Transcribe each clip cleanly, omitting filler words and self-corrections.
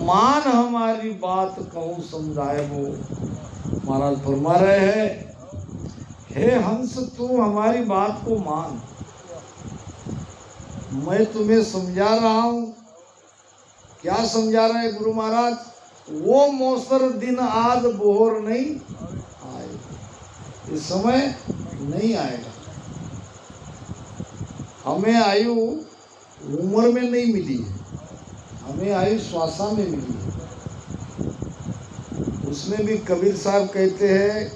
मान हमारी बात कहूँ समझाए वो। महाराज फरमा रहे हैं, हे हंस तू हमारी बात को मान, मैं तुम्हें समझा रहा हूँ। क्या समझा रहे हैं गुरु महाराज? वो मौसर दिन आज बोहर नहीं आएगा, इस समय नहीं आएगा। हमें आयु उम्र में नहीं मिली है, हमें आयु श्वासा में मिली है। उसमें भी कबीर साहब कहते हैं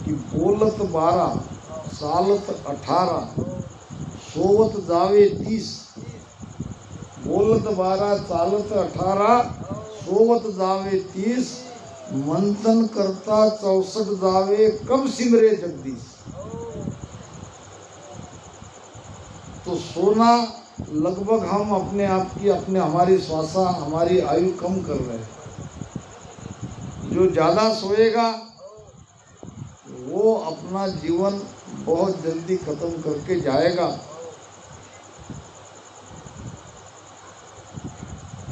कि बोलत 12 सालत 18 सोवत जावे 30। बोलत 12 चालत 18 सोवत जावे 30। मंथन करता 64 जावे कब सिमरे जगदीश। तो सोना लगभग हम अपने आप की हमारी श्वासा हमारी आयु कम कर रहे हैं। जो ज्यादा सोएगा वो अपना जीवन बहुत जल्दी खत्म करके जाएगा।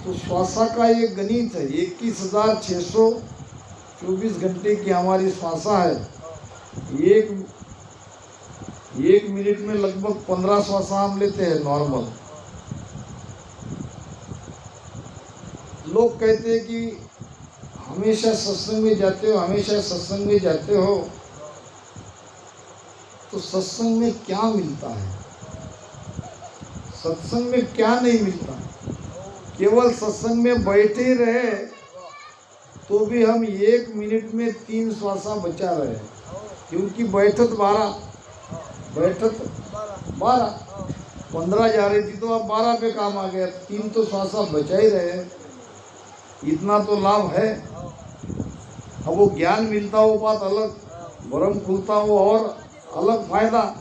तो श्वासा का एक गणित है, 21,624 घंटे की हमारी श्वासा है। एक मिनट में लगभग 15 श्वासा हम लेते हैं नॉर्मल। लोग कहते हैं कि हमेशा सत्संग में जाते हो, हमेशा सत्संग में जाते हो, तो सत्संग में क्या मिलता है? सत्संग में क्या नहीं मिलता। केवल सत्संग में बैठे ही रहे तो भी हम 1 मिनट में 3 श्वासा बचा रहे, क्योंकि बैठत 12 15 जा रही थी तो अब 12 पे काम आ गया, 3 तो श्वासा बचा ही रहे। इतना तो लाभ है। अब वो ज्ञान मिलता हो बात अलग, भरम खुलता हो और अलग फायदा,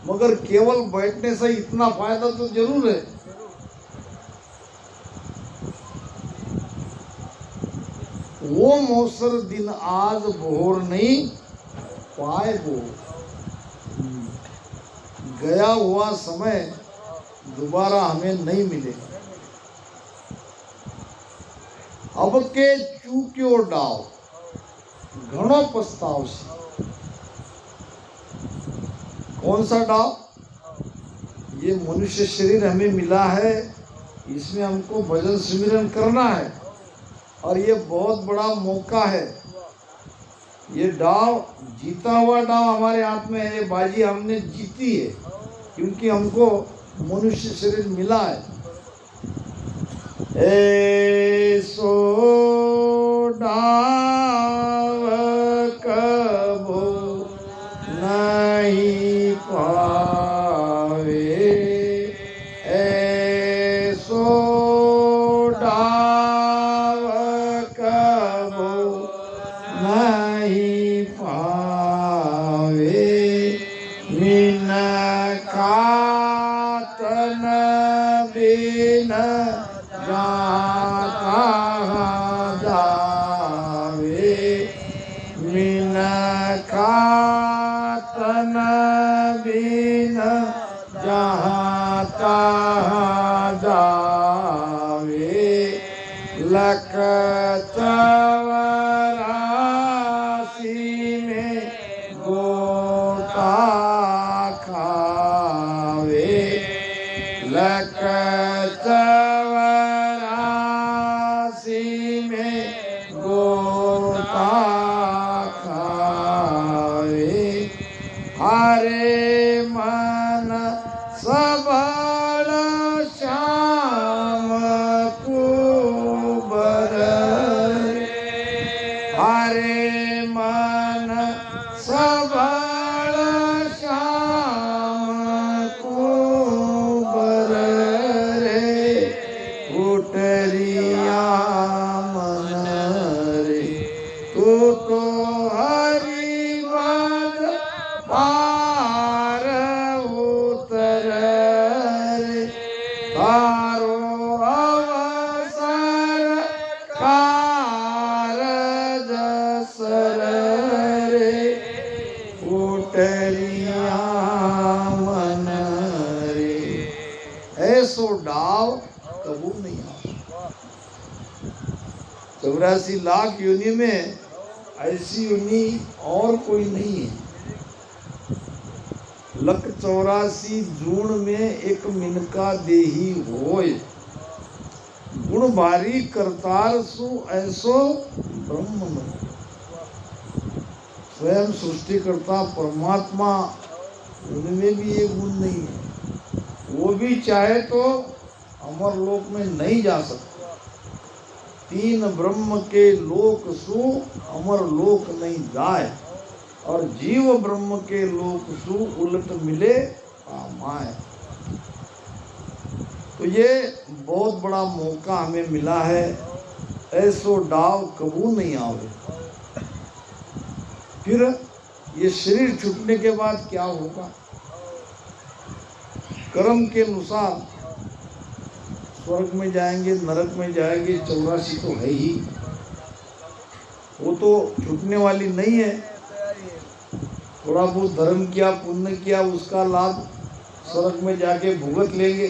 मगर केवल बैठने से इतना फायदा तो जरूर है। वो मौसर दिन आज भोर नहीं पाए वो। गया हुआ समय दोबारा हमें नहीं मिलेगा। अब के चूक्यो डाव घणो पछताव से। कौन सा डाव? ये मनुष्य शरीर हमें मिला है, इसमें हमको भजन सिमरन करना है और ये बहुत बड़ा मौका है। ये डाव जीता हुआ डाव हमारे हाथ में है, बाजी हमने जीती है, क्योंकि हमको मनुष्य शरीर मिला है। ऐसो डाव कबो नहीं पावे, ऐसो डाव कबो नहीं पावे। बिन खातन बिन जाता जावे, बिन खातन बिन जाता जावे। लख 84 में गोता खावे, लख 84 में गोता खावे। हरे मन सबल श्याम को बररे, हरे मन सबल श्याम को बररे। उठरिया मन रे तू तो हरि बल पार उतर रे। तारो अवसर कारज सर रे। उठरिया मन रे। ऐसो डाव कबू नहीं आ। 84 लाख योनि में ऐसी योनि और कोई नहीं है। लख 84 जून में एक मिनका देही होय, गुण भारी करतार सु ऐसो ब्रह्म न। स्वयं सृष्टिकर्ता परमात्मा, उनमें भी ये गुण नहीं है। वो भी चाहे तो अमर लोक में नहीं जा सकता। 3 ब्रह्म के लोक सु अमर लोक नहीं जाए, और जीव ब्रह्म के लोक सु उलट मिले पामाए। तो ये बहुत बड़ा मौका हमें मिला है, ऐसो डाव कबू नहीं आवे। फिर ये शरीर छूटने के बाद क्या होगा? कर्म के अनुसार स्वर्ग में जाएंगे, नरक में जाएंगे, 84 तो है ही, वो तो छूटने वाली नहीं है। थोड़ा बहुत धर्म किया, पुण्य किया, उसका लाभ स्वर्ग में जाके भुगत लेंगे।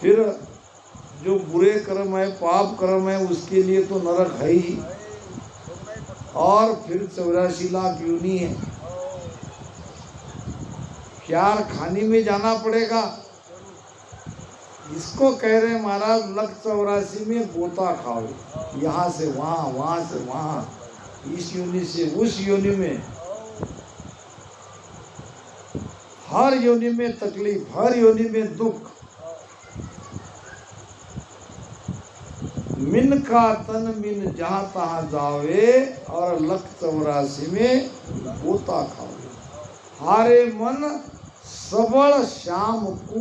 फिर जो बुरे कर्म है, पाप कर्म है, उसके लिए तो नरक है ही, और फिर 84 लाख योनि है। प्यार खाने में जाना पड़ेगा। इसको कह रहे महाराज, लख 84 में गोता खाओ, यहाँ से वहाँ, वहाँ से वहाँ, इस योनि से उस योनि में। हर योनि में तकलीफ, हर योनि में दुख। मिन का तन मिन जहाँ तहाँ जावे, और लख 84 में गोता खावे। हारे मन सबल श्याम को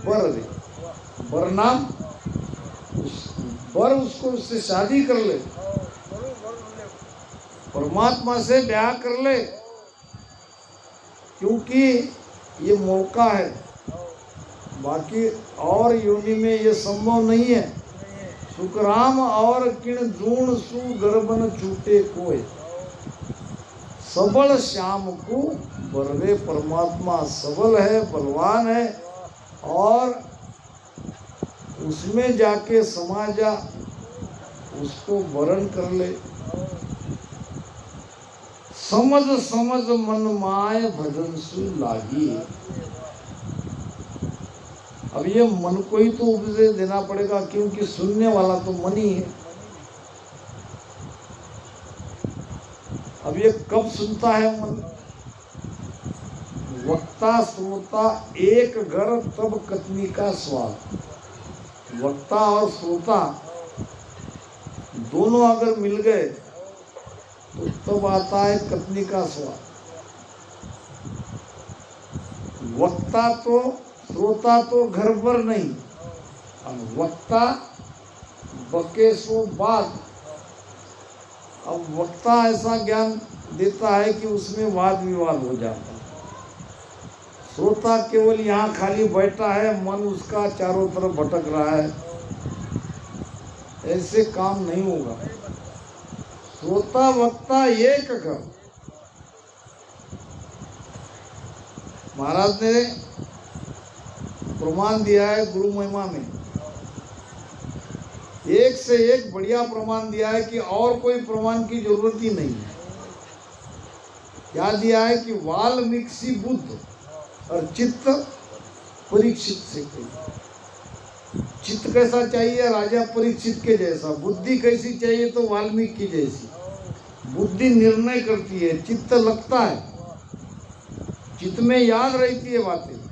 बर रे। बर नाम बर, उसको उससे शादी कर ले, परमात्मा से ब्याह कर ले, क्योंकि ये मौका है। बाकी और योनि में ये संभव नहीं है। सुखराम और किण जूण सु गर्भन छूटे कोय, सबल श्याम को बरवे। परमात्मा सबल है, बलवान है, और उसमें जाके समा जा, उसको वरण कर ले। समझ समझ मन माय भजन सु लागी। अब ये मन को ही तो उपदेश देना पड़ेगा, क्योंकि सुनने वाला तो मन ही है। अब ये कब सुनता है मन? वक्ता श्रोता एक घर तब कथनी का स्वाद। वक्ता और श्रोता दोनों अगर मिल गए तो तब आता है कथनी का स्वाद। वक्ता तो श्रोता तो घर पर नहीं, अब वक्ता बके सो बात। अब वक्ता ऐसा ज्ञान देता है कि उसमें वाद विवाद हो जाता है। श्रोता केवल यहाँ खाली बैठा है, मन उसका चारों तरफ भटक रहा है, ऐसे काम नहीं होगा। श्रोता वक्ता एक कर। महाराज ने प्रमाण दिया है गुरु महिमा में, एक से एक बढ़िया प्रमाण दिया है कि और कोई प्रमाण की जरूरत ही नहीं है। क्या दिया है कि वाल्मीकि बुद्ध और चित्त परीक्षित से कही। चित्त कैसा चाहिए? राजा परीक्षित के जैसा। बुद्धि कैसी चाहिए? तो वाल्मीकि की जैसी। बुद्धि निर्णय करती है, चित्त लगता है, चित्त में याद रहती है बातें।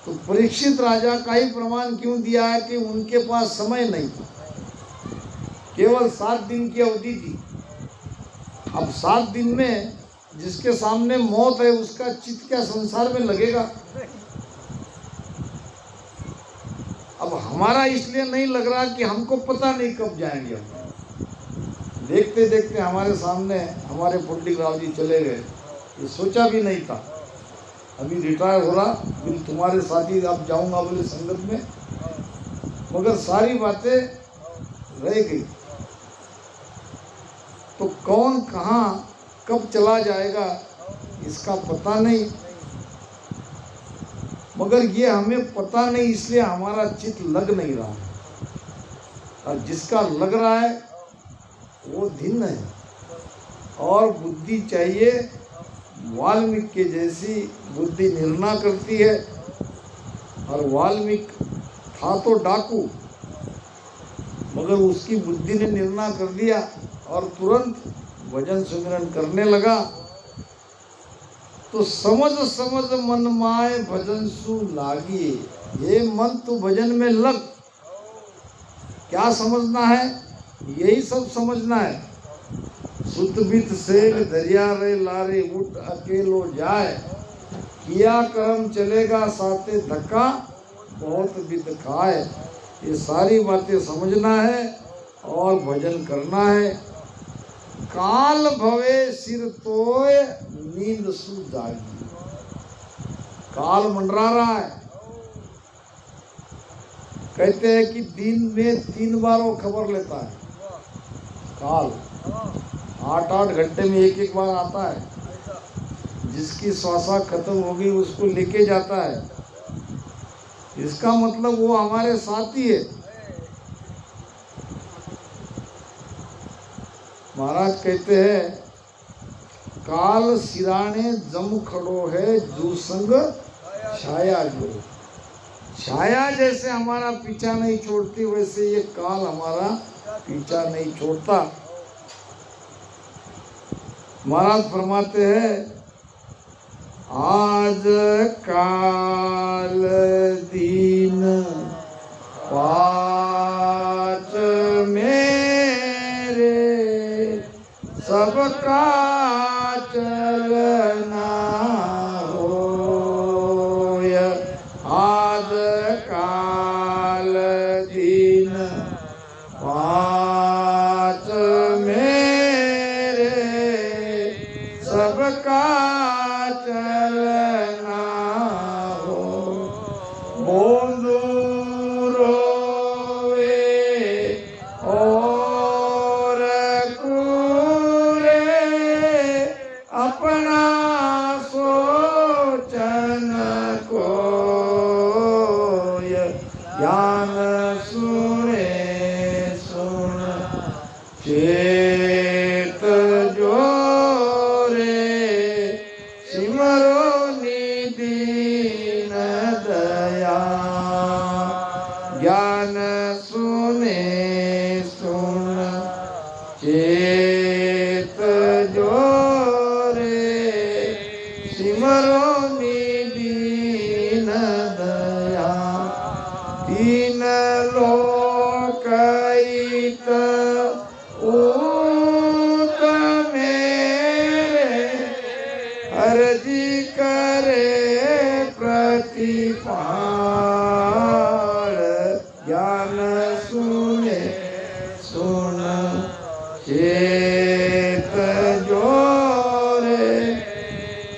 तो परीक्षित राजा का ही प्रमाण क्यों दिया है कि उनके पास समय नहीं था, केवल 7 दिन की अवधि थी। अब 7 दिन में जिसके सामने मौत है, उसका चित्त क्या संसार में लगेगा? अब हमारा इसलिए नहीं लग रहा कि हमको पता नहीं कब जाएंगे हम। देखते देखते हमारे सामने हमारे पंडित राव जी चले गए, ये सोचा भी नहीं था। अभी रिटायर हो रहा, बिल तुम्हारे साथ ही अब जाऊंगा बोले संगत में, मगर सारी बातें रह गई। तो कौन कहाँ कब चला जाएगा इसका पता नहीं। मगर ये हमें पता नहीं, इसलिए हमारा चित्त लग नहीं रहा है। और जिसका लग रहा है वो धिन्न है। और बुद्धि चाहिए वाल्मीकि के जैसी बुद्धि निर्णय करती है। और वाल्मीकि था तो डाकू, मगर उसकी बुद्धि ने निर्णय कर दिया और तुरंत भजन सुमिरन करने लगा। तो समझ समझ मन माए भजन सु लागी, ये मन तू भजन में लग। क्या समझना है? यही सब समझना है। सुत बित सेग दरिया रे लारे, उठ अकेलो जाए, किया कर्म चलेगा साथे धक्का, बहुत बित खाए। ये सारी बातें समझना है और भजन करना है। काल भवे सिर तोय, नींद सु जागी। काल मंडरा रहा है। कहते हैं कि दिन में 3 बार वो खबर लेता है। काल 8-8 घंटे में एक बार आता है। जिसकी श्वासा खत्म होगी उसको लेके जाता है। इसका मतलब वो हमारे साथी है। महाराज कहते हैं, काल सिराने जम खड़ो है, जू संग छाया जो। छाया जैसे हमारा पीछा नहीं छोड़ती, वैसे ये काल हमारा पीछा नहीं छोड़ता। महाराज फरमाते हैं, आज काल दीन पाँच मेरे, सबका चलना होय। आज काल दीन पाँच मेरे, सबका चलना हो। बोंदू रोवे और कूरे, अपना सोचन कोय। ज्ञान सुने सुन चेत जोरे, सिमरो निदीन दया। ज्ञान सुने सुन चेत जोरे, सिमरो निदीन दया। तीन लोक इत ऊत मेरे, अर्जी करे प्रतिपाल। ज्ञान सुने सुन चेत जोरे,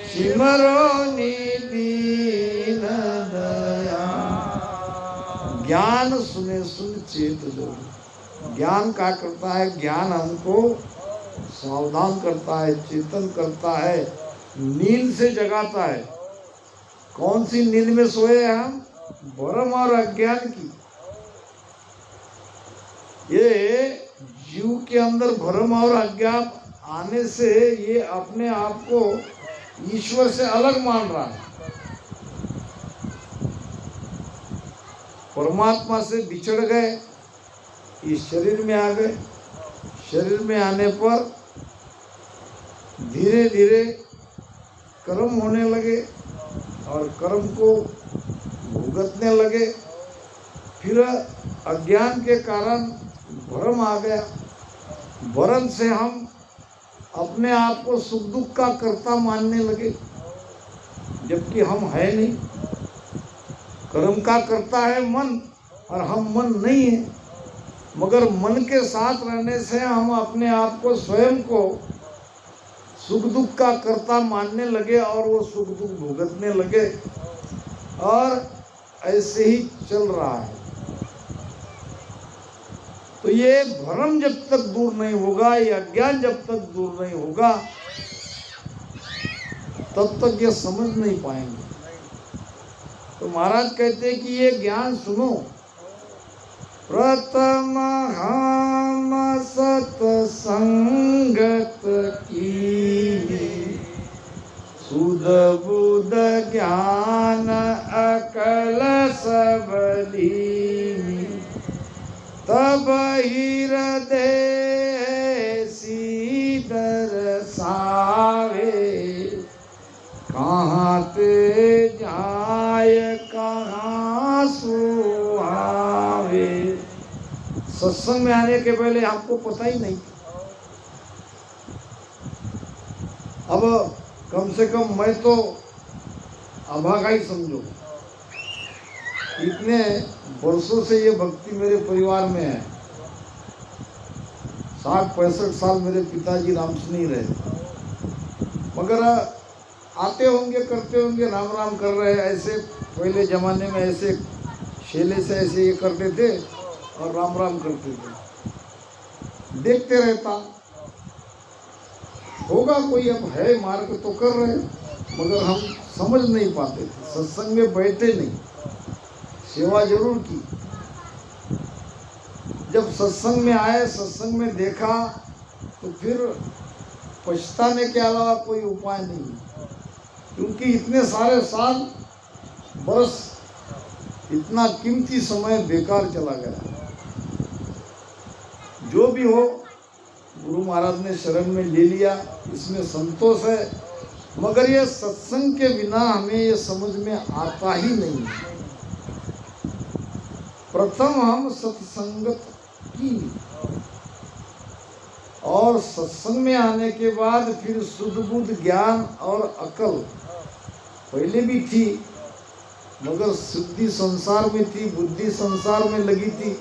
सिमरो निदीन दया। ज्ञान सुने सुन चेत जोरे। ज्ञान क्या करता है? ज्ञान हमको सावधान करता है, चेतन करता है, नींद से जगाता है। कौन सी नींद में सोए हैं हम? भ्रम और अज्ञान की। ये जीव के अंदर भ्रम और अज्ञान आने से ये अपने आप को ईश्वर से अलग मान रहा है। परमात्मा से बिछड़ गए, इस शरीर में आ गए। शरीर में आने पर धीरे धीरे कर्म होने लगे और कर्म को भुगतने लगे। फिर अज्ञान के कारण भ्रम आ गया। भ्रम से हम अपने आप को सुख दुख का कर्ता मानने लगे, जबकि हम है नहीं। कर्म का कर्ता है मन, और हम मन नहीं है। मगर मन के साथ रहने से हम अपने आप को, स्वयं को सुख दुख का कर्ता मानने लगे और वो सुख दुख भुगतने लगे। और ऐसे ही चल रहा है। तो ये भ्रम जब तक दूर नहीं होगा, ये अज्ञान जब तक दूर नहीं होगा, तब तक ये समझ नहीं पाएंगे। तो महाराज कहते हैं कि ये ज्ञान सुनो। प्रथम हम सत्संगत कीनी, सुध बुध ज्ञान अकल सब लीनी, तब हृदय सीधर सावे, कहाँ ते जाय कहाँ सुहावे। सत्संग में आने के पहले आपको पता ही नहीं। अब कम से कम मैं तो अभागा ही समझो, इतने वर्षों से ये भक्ति मेरे परिवार में है। 60-65 साल मेरे पिताजी रामसुनी रहे, मगर आते होंगे करते होंगे राम राम कर रहे। ऐसे पहले जमाने में ऐसे शेले से ऐसे ये करते थे और राम राम करते थे। देखते रहता होगा कोई, अब है मार्ग तो कर रहे, मगर हम समझ नहीं पाते थे। सत्संग में बैठे नहीं, सेवा जरूर की। जब सत्संग में आए, सत्संग में देखा, तो फिर पछताने के अलावा कोई उपाय नहीं, क्योंकि इतने सारे साल बरस इतना कीमती समय बेकार चला गया। जो भी हो, गुरु महाराज ने शरण में ले लिया, इसमें संतोष है। मगर ये सत्संग के बिना हमें ये समझ में आता ही नहीं है। प्रथम हम सत्संगत की, और सत्संग में आने के बाद फिर शुद्ध बुद्ध ज्ञान और अकल पहले भी थी, मगर शुद्धि संसार में थी, बुद्धि संसार में लगी थी,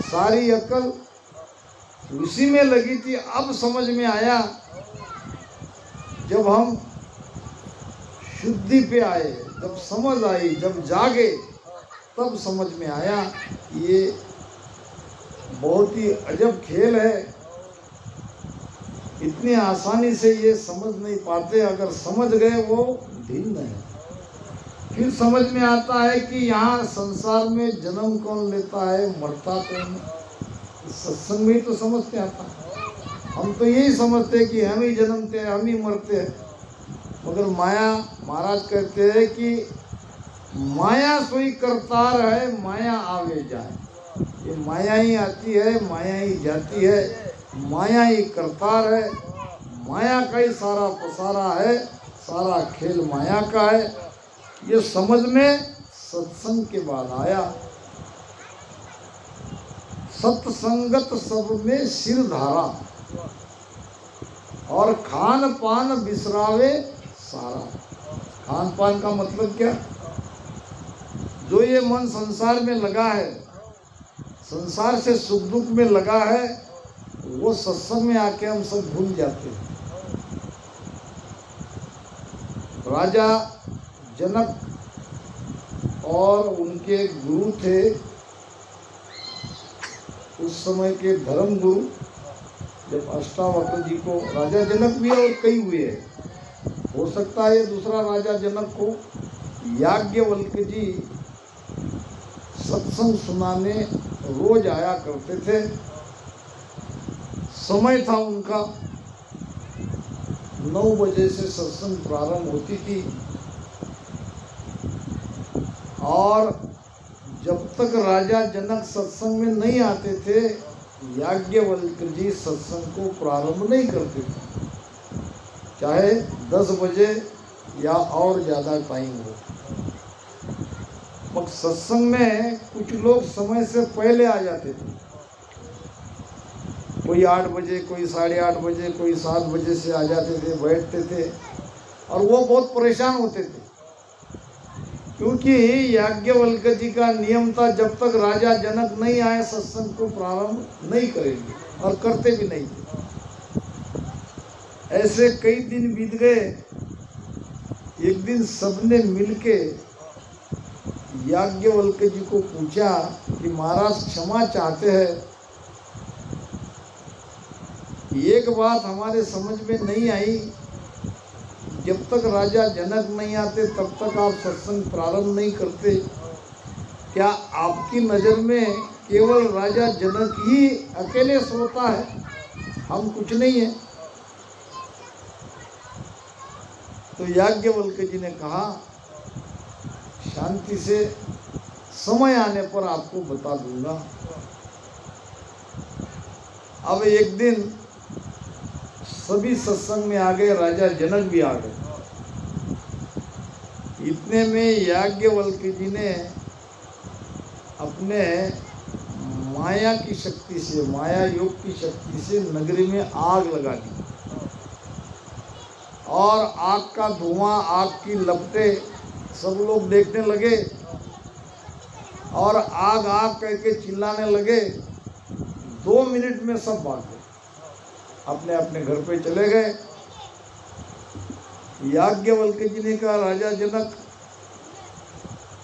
सारी अकल उसी में लगी थी। अब समझ में आया, जब हम शुद्धि पे आए, जब समझ आई, जब जागे, तब समझ में आया ये बहुत ही अजब खेल है। इतनी आसानी से ये समझ नहीं पाते, अगर समझ गए वो भिन्न है। फिर समझ में आता है कि यहाँ संसार में जन्म कौन लेता है, मरता कौन। सत्संग में तो समझते आता, हम तो यही समझते कि हम ही जन्मते हैं, हम ही मरते हैं। मगर माया, महाराज कहते हैं कि माया सोई करतार है, माया आवे जाए। ये माया ही आती है, माया ही जाती है, माया ही करतार है, माया का ही सारा पसारा है, सारा खेल माया का है। ये समझ में सत्संग के बाद आया। सत्संगत सब में सिर धारा, और खान पान बिसरावे सारा। खान पान का मतलब क्या? जो ये मन संसार में लगा है, संसार से सुख दुख में लगा है, वो सत्संग में आके हम सब भूल जाते हैं। राजा जनक और उनके गुरु थे उस समय के धर्म गुरु, जब अष्टावक्र जी को, राजा जनक भी और कई हुए हैं, हो सकता है दूसरा राजा जनक को याज्ञवल्क्य जी सत्संग सुनाने रोज आया करते थे। समय था उनका, 9 बजे से सत्संग प्रारंभ होती थी, और जब तक राजा जनक सत्संग में नहीं आते थे, याज्ञवल्क्य जी सत्संग को प्रारंभ नहीं करते थे, चाहे 10 बजे या और ज़्यादा टाइम हो। मगर सत्संग में कुछ लोग समय से पहले आ जाते थे, कोई 8 बजे, कोई 8:30 बजे, कोई 7 बजे से आ जाते थे, बैठते थे, और वो बहुत परेशान होते थे, क्योंकि याज्ञवल्क्य जी का नियम था जब तक राजा जनक नहीं आए सत्संग को प्रारंभ नहीं करेंगे, और करते भी नहीं थे। ऐसे कई दिन बीत गए। एक दिन सबने मिलके याज्ञवल्क्य जी को पूछा कि महाराज क्षमा चाहते हैं, एक बात हमारे समझ में नहीं आई, जब तक राजा जनक नहीं आते तब तक आप सत्संग प्रारंभ नहीं करते। क्या आपकी नज़र में केवल राजा जनक ही अकेले सोता है, हम कुछ नहीं है? तो याज्ञवल्क्य जी ने कहा शांति से, समय आने पर आपको बता दूंगा। अब एक दिन सभी सत्संग में आ गए, राजा जनक भी आ गए। इतने में याज्ञवल्क्य जी ने अपने माया की शक्ति से, माया योग की शक्ति से नगरी में आग लगा दी और आग का धुआं, आग की लपटें सब लोग देखने लगे और आग आग कह के चिल्लाने लगे। 2 मिनट में सब भाग गए, अपने अपने घर पे चले गए। याज्ञवल्क्य जी ने कहा राजा जनक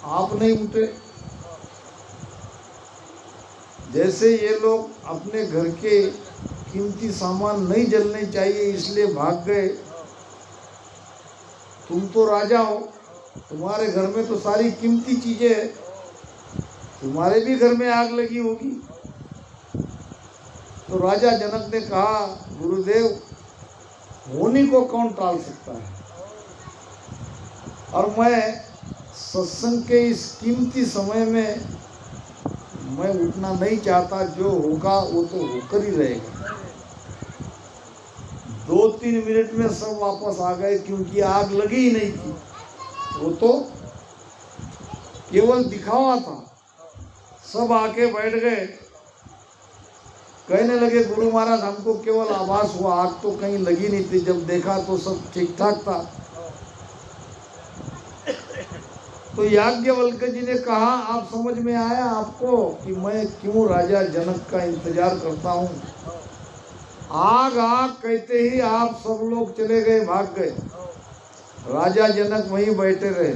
आप नहीं उठे? जैसे ये लोग अपने घर के कीमती सामान नहीं जलने चाहिए इसलिए भाग गए, तुम तो राजा हो, तुम्हारे घर में तो सारी कीमती चीजें हैं, तुम्हारे भी घर में आग लगी होगी। तो राजा जनक ने कहा गुरुदेव, होनी को कौन टाल सकता है, और मैं सत्संग के इस कीमती समय में मैं उठना नहीं चाहता, जो होगा वो तो होकर ही रहेगा। 2-3 मिनट में सब वापस आ गए, क्योंकि आग लगी ही नहीं थी, वो तो केवल दिखावा था। सब आके बैठ गए, कहने लगे गुरु महाराज हमको केवल आभास हुआ, आग तो कहीं लगी नहीं थी, जब देखा तो सब ठीक ठाक था। तो याज्ञवल्क्य जी ने कहा आप समझ में आया आपको कि मैं क्यों राजा जनक का इंतजार करता हूँ? आग आग कहते ही आप सब लोग चले गए, भाग गए, राजा जनक वहीं बैठे रहे।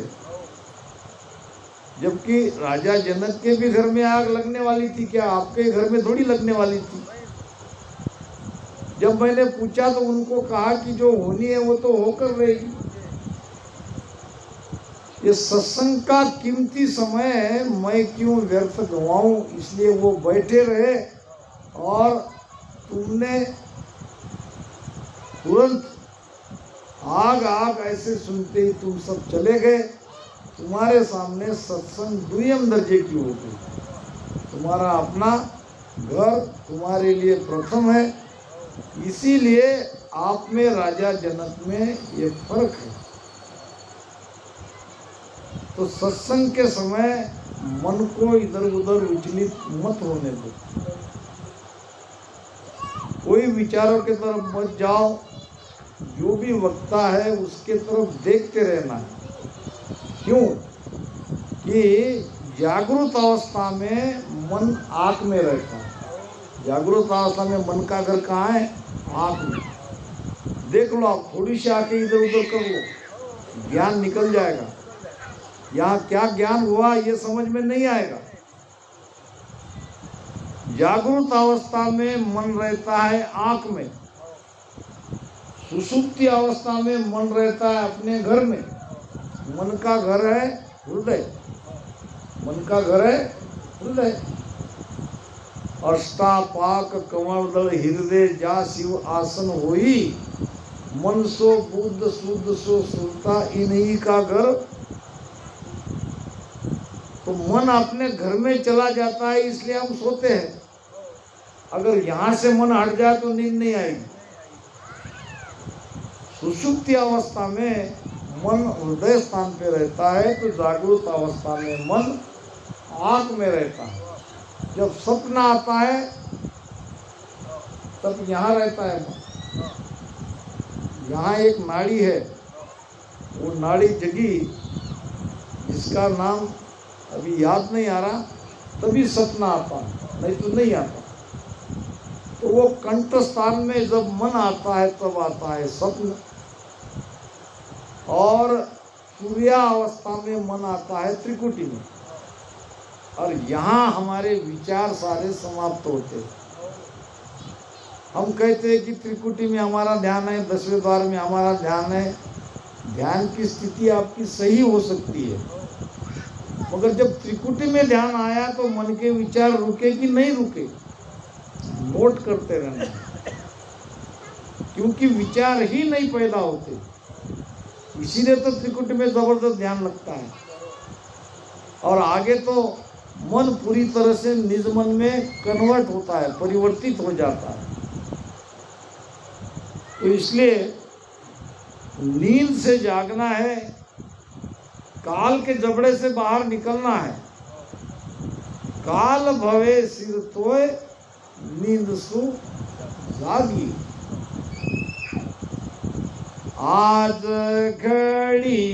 जबकि राजा जनक के भी घर में आग लगने वाली थी, क्या आपके घर में थोड़ी लगने वाली थी? जब मैंने पूछा तो उनको कहा कि जो होनी है वो तो होकर रहेगी। ये सत्संग का कीमती समय मैं क्यों व्यर्थ गंवाऊं, इसलिए वो बैठे रहे और तुमने तुरंत आग आग ऐसे सुनते ही तुम सब चले गए। तुम्हारे सामने सत्संग दुयम दर्जे की हो गई, तुम्हारा अपना घर तुम्हारे लिए प्रथम है, इसीलिए आप में राजा जनक में ये फर्क है। तो सत्संग के समय मन को इधर उधर विचलित मत होने दो, कोई विचारों के तरफ मत जाओ, जो भी वक्ता है उसके तरफ देखते रहना है। क्यों कि जागृत अवस्था में मन आँख में रहता है, जागृत अवस्था में मन का घर कहाँ है? आँख में। देख लो आप, थोड़ी सी आंखें इधर उधर कर लो, ज्ञान निकल जाएगा। यहाँ क्या ज्ञान हुआ ये समझ में नहीं आएगा। जागृत अवस्था में मन रहता है आँख में, सुषुप्ति अवस्था में मन रहता है अपने घर में। मन का घर है हृदय, मन का घर है हृदय। अष्टापाक कमलदल हृदय जा शिव आसन होई, मन सो बुद्ध शुद्ध सो सुनता इन्हीं का घर। तो मन अपने घर में चला जाता है, इसलिए हम सोते हैं। अगर यहाँ से मन हट जाए तो नींद नहीं आएगी। सुषुप्ति अवस्था में मन हृदय स्थान पे रहता है, तो जागृत अवस्था में मन आँख में रहता है। जब स्वप्न आता है तब यहाँ रहता है मन। यहाँ एक नाड़ी है, वो नाड़ी जगी, जिसका नाम अभी याद नहीं आ रहा, तभी सपना आता है, नहीं तो नहीं आता। तो वो कंठ स्थान में जब मन आता है तब आता है स्वप्न, और सूर्या अवस्था में मन आता है त्रिकुटी में, और यहाँ हमारे विचार सारे समाप्त होते हैं। हम कहते हैं कि त्रिकुटी में हमारा ध्यान है, 10वें द्वार में हमारा ध्यान है, ध्यान की स्थिति आपकी सही हो सकती है, मगर जब त्रिकुटी में ध्यान आया तो मन के विचार रुके कि नहीं रुके, नोट करते रहना, क्योंकि विचार ही नहीं पैदा होते, इसीलिए तो त्रिकुटी में जबरदस्त ध्यान लगता है। और आगे तो मन पूरी तरह से निज मन में कन्वर्ट होता है, परिवर्तित हो जाता है। तो इसलिए नींद से जागना है, काल के जबड़े से बाहर निकलना है। काल भवे सिर तोय नींद सु जागी। आज घड़ी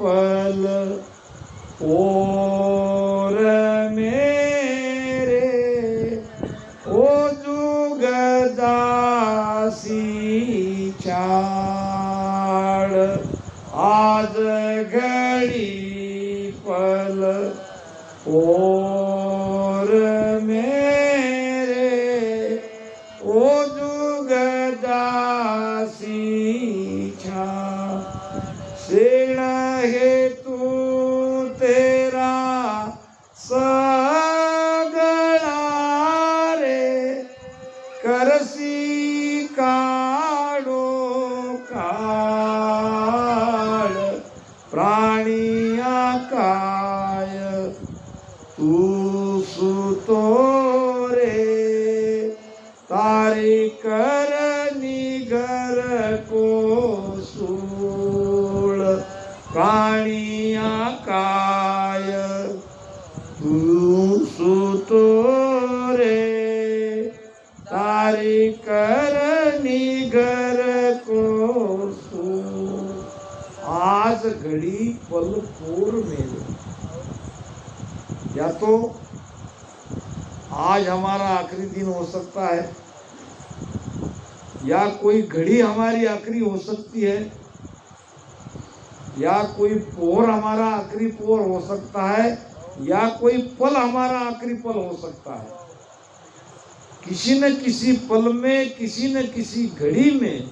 पल और मेरे ओ जुग जासी चाड़। आज घड़ी पल और मेरे ओ जुग जासी छाड़। सेण हेतु तेरा सगड़ा रे करसी काड़ो काड़। प्राणिया काय तू सुतो रे तारी करनी घर को सूळ। प्राणिया काय तू सुतो रे तारी करनी घर को सूळ। आज घड़ी पल पोर मेरे, या तो आज हमारा आखिरी दिन हो सकता है, या कोई घड़ी हमारी आखिरी हो सकती है, या कोई पोर हमारा आखिरी पोर हो सकता है, या कोई पल हमारा आखिरी पल हो सकता है। किसी न किसी पल में, किसी न किसी घड़ी में,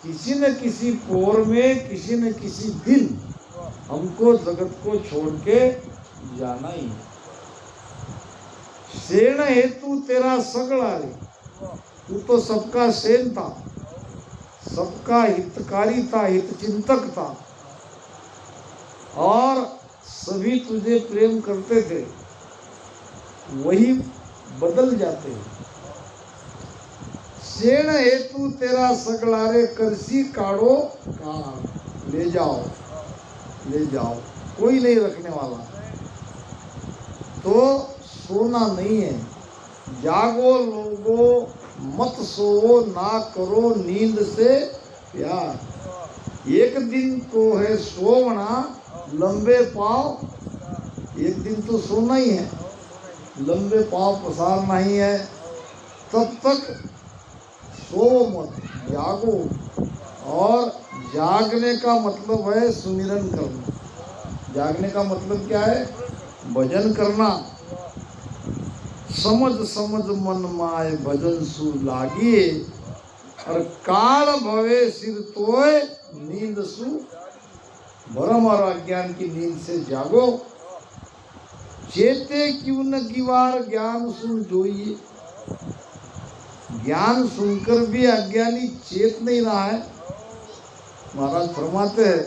किसी न किसी पोर में, किसी न किसी दिन हमको जगत को छोड़ के जाना ही है। सेण हेतु तेरा सगड़ा रे, तू तो सबका सेन था, सबका हितकारी था, हितचिंतक था, और सभी तुझे प्रेम करते थे, वही बदल जाते हैं। सेण हेतु तेरा सगड़ा रे करसी काढ़ो काढ़। ले जाओ ले जाओ, कोई नहीं रखने वाला। तो सोना नहीं है, जागो लोगो मत सोओ, ना करो नींद से प्यार। एक दिन तो है सोवना लंबे पाव, एक दिन तो सोना ही है, लंबे पाव पसारना ही है। तब तक सो मत, जागो। और जागने का मतलब है सुमिरन करना। जागने का मतलब क्या है? भजन करना। समझ समझ मन माय भजन सु लागी, और काल भवे सिर तोय नींद सु। भ्रम और अज्ञान की नींद से जागो। चेते क्यों न गिवार ज्ञान सुन जोइए। ज्ञान सुनकर भी अज्ञानी चेत नहीं रहा है। महाराज फरमाते हैं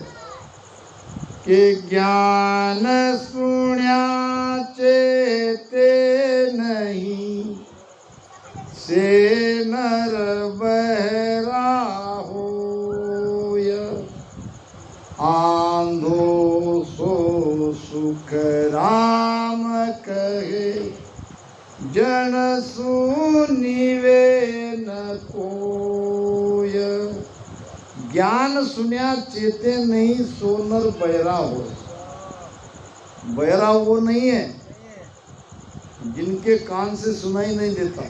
कि ज्ञान सुन्या चेते नहीं, से नर बहरा होय। आंधो सो सुख राम कहे, जन सुनिवे न कोय। ज्ञान सुन्या चेते नहीं, सोनर बहरा हो। बहरा वो नहीं है जिनके कान से सुनाई नहीं देता।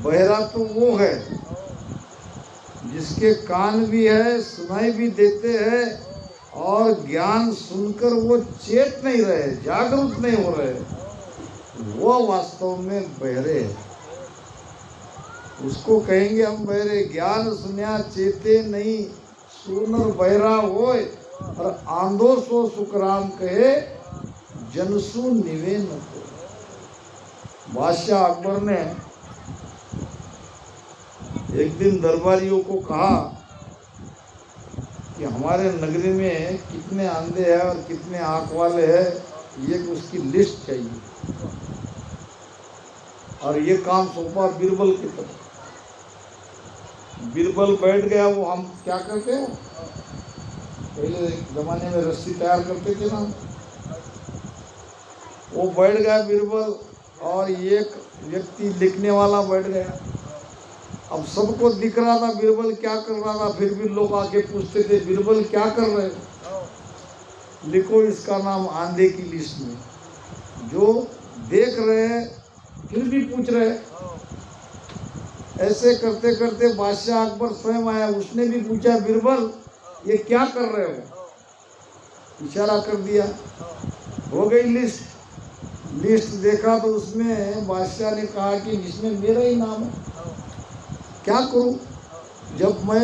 बहरा तो वो है जिसके कान भी है, सुनाई भी देते हैं, और ज्ञान सुनकर वो चेत नहीं रहे, जागरूक नहीं हो रहे, वो वास्तव में बहरे है। उसको कहेंगे हम बहरे। ज्ञान सुन्या चेते नहीं, सुनर बहरा होय और आंधो सो सुखराम कहे जनसु निवे न को। बादशाह अकबर ने एक दिन दरबारियों को कहा कि हमारे नगरी में कितने अंधे हैं और कितने आंख वाले हैं, ये उसकी लिस्ट चाहिए। और ये काम सौंपा बीरबल की तरफ। बीरबल बैठ गया। वो हम क्या करते हैं, पहले जमाने में रस्सी तैयार करते थे ना, वो बैठ गया बीरबल और एक व्यक्ति लिखने वाला बैठ गया। अब सबको दिख रहा था बीरबल क्या कर रहा था, फिर भी लोग आके पूछते थे बीरबल क्या कर रहे हो, लिखो इसका नाम आंधे की लिस्ट में। जो देख रहे हैं फिर भी पूछ रहे हैं। ऐसे करते करते बादशाह अकबर स्वयं आया। उसने भी पूछा बीरबल ये क्या कर रहे हो, इशारा कर दिया, हो गई लिस्ट। लिस्ट देखा तो उसमें बादशाह ने कहा कि इसमें मेरा ही नाम है, क्या करूं, जब मैं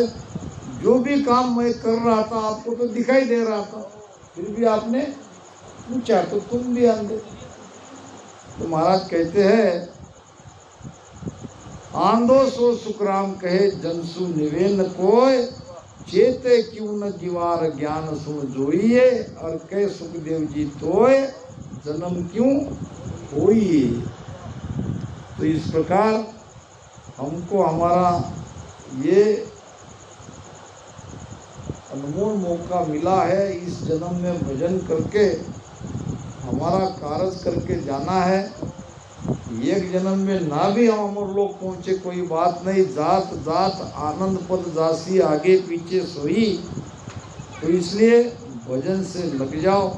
जो भी काम मैं कर रहा था आपको तो दिखाई दे रहा था, फिर भी आपने पूछा तो तुम भी अंधे। तो महाराज कहते हैं आंधो सो सुखराम कहे जनसु निवेन कोय, चेते क्यों न जीवार ज्ञान सुन जोइए, और कह सुखदेव जी तोय जन्म क्यों होइए। तो इस प्रकार हमको हमारा ये अनमोल मौका मिला है, इस जन्म में भजन करके हमारा कार्य करके जाना है। एक जन्म में ना भी हम अमर लोग पहुँचे कोई बात नहीं, जात जात आनंद पद जासी आगे पीछे सोई। तो इसलिए भजन से लग जाओ।